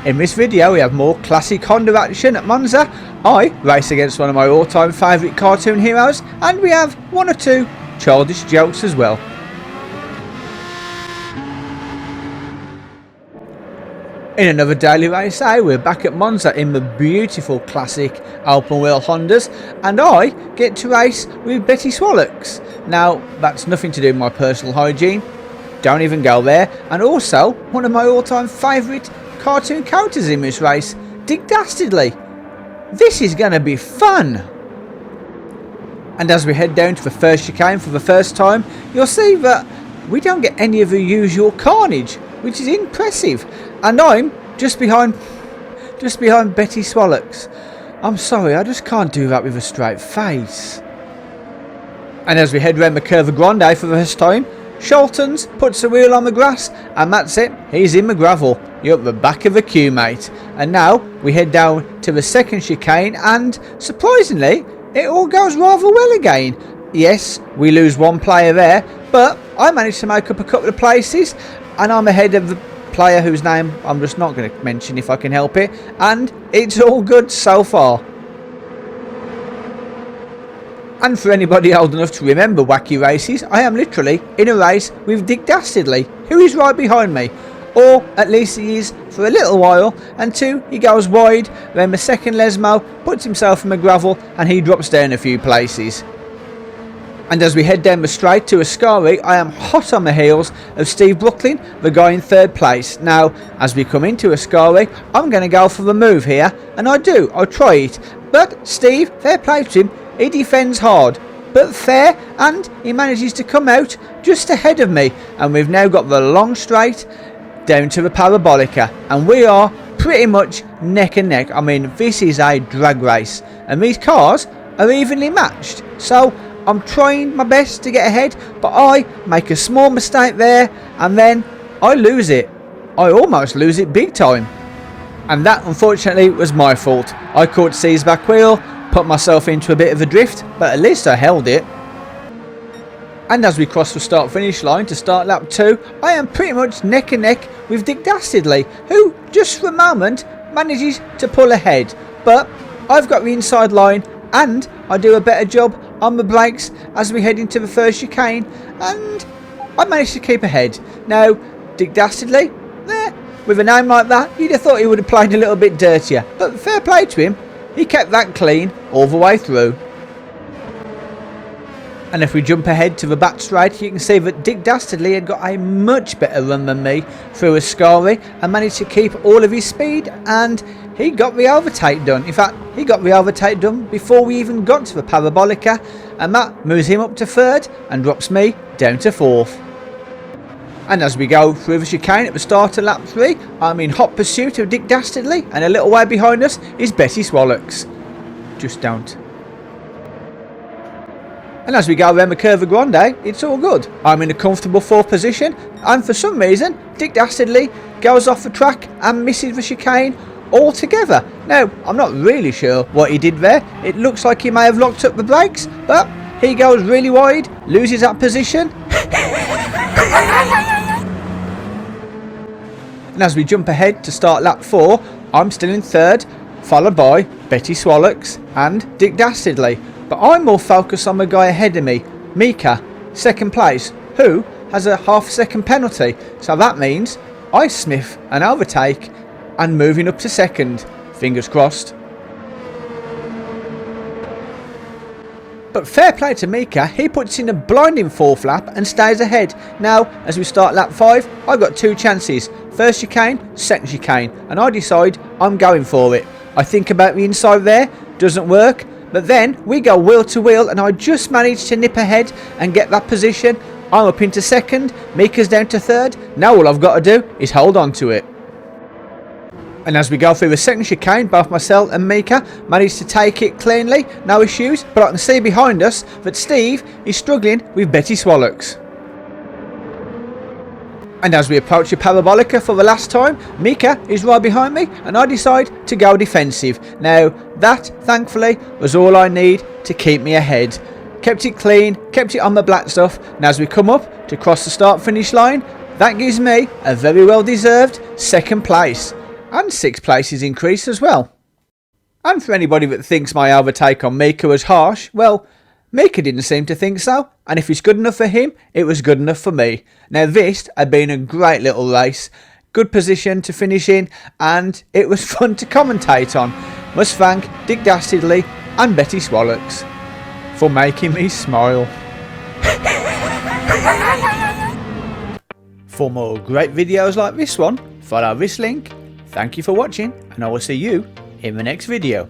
In this video we have more classic Honda action at Monza. I race against one of my all-time favourite cartoon heroes, and we have one or two childish jokes as well. In another daily race, we're back at Monza in the beautiful classic open wheel Hondas, and I get to race with Betty Swallocks. Now that's nothing to do with my personal hygiene, don't even go there, and also one of my all-time favourite cartoon characters in this race, Dick Dastardly. This is going to be fun! And as we head down to the first chicane for the first time, you'll see that we don't get any of the usual carnage, which is impressive. And I'm just behind Betty Swallocks. I'm sorry, I just can't do that with a straight face. And as we head round the Curva Grande for the first time, Sholton's puts the wheel on the grass, and that's it, he's in the gravel. You're at the back of the queue, mate. And now we head down to the second chicane, and surprisingly, it all goes rather well again. Yes, we lose one player there, but I managed to make up a couple of places, and I'm ahead of the player whose name I'm just not going to mention if I can help it, and it's all good so far. And for anybody old enough to remember wacky races, I am literally in a race with Dick Dastardly, who is right behind me. Or at least he is for a little while, and two, he goes wide, then the second Lesmo puts himself in the gravel and he drops down a few places. And as we head down the straight to Ascari, I am hot on the heels of Steve Brooklyn, the guy in third place. Now, as we come into Ascari, I'm going to go for the move here, and I'll try it. But Steve, fair play to him, he defends hard, but fair, and he manages to come out just ahead of me. And we've now got the long straight down to the Parabolica, and we are pretty much neck and neck. I mean, this is a drag race, and these cars are evenly matched. So I'm trying my best to get ahead, but I make a small mistake there, and then I lose it. I almost lose it big time. And that unfortunately was my fault. I caught C's back wheel, put myself into a bit of a drift, but at least I held it. And as we cross the start finish line to start lap 2, I am pretty much neck and neck with Dick Dastardly, who just for a moment manages to pull ahead. But I've got the inside line, and I do a better job on the brakes as we head into the first chicane, and I managed to keep ahead. Now, Dick Dastardly, with a name like that, you'd have thought he would have played a little bit dirtier, but fair play to him, he kept that clean all the way through. And if we jump ahead to the back straight, you can see that Dick Dastardly had got a much better run than me through Ascari and managed to keep all of his speed, and he got the overtake done. In fact, he got the overtake done before we even got to the Parabolica, and that moves him up to third and drops me down to fourth. And as we go through the chicane at the start of lap 3, I'm in hot pursuit of Dick Dastardly, and a little way behind us is Betty Swallocks. Just don't. And as we go around the Curva Grande, it's all good. I'm in a comfortable 4th position, and for some reason, Dick Dastardly goes off the track and misses the chicane altogether. Now, I'm not really sure what he did there. It looks like he may have locked up the brakes, but he goes really wide, loses that position. And as we jump ahead to start lap 4, I'm still in third, followed by Betty Swallocks and Dick Dastardly. But I'm more focused on the guy ahead of me, Mika, second place, who has a half-second penalty. So that means I sniff an overtake and moving up to second. Fingers crossed. But fair play to Mika, he puts in a blinding 4th lap and stays ahead. Now, as we start lap 5, I've got 2 chances. First chicane, second chicane, and I decide I'm going for it. I think about the inside there, doesn't work, but then we go wheel to wheel, and I just managed to nip ahead and get that position. I'm up into second, Mika's down to third. Now all I've got to do is hold on to it. And as we go through the second chicane, both myself and Mika managed to take it cleanly, no issues, but I can see behind us that Steve is struggling with Betty Swallocks. And as we approach the Parabolica for the last time, Mika is right behind me, and I decide to go defensive. Now, that, thankfully, was all I need to keep me ahead. Kept it clean, kept it on the black stuff, and as we come up to cross the start finish line, that gives me a very well deserved second place. and 6 places increase as well. And for anybody that thinks my overtake on Mika was harsh, well, Mika didn't seem to think so, and if it's good enough for him, it was good enough for me. Now this had been a great little race, good position to finish in, and it was fun to commentate on. Must thank Dick Dastardly and Betty Swallocks for making me smile. For more great videos like this one, follow this link. Thank you for watching, and I will see you in the next video.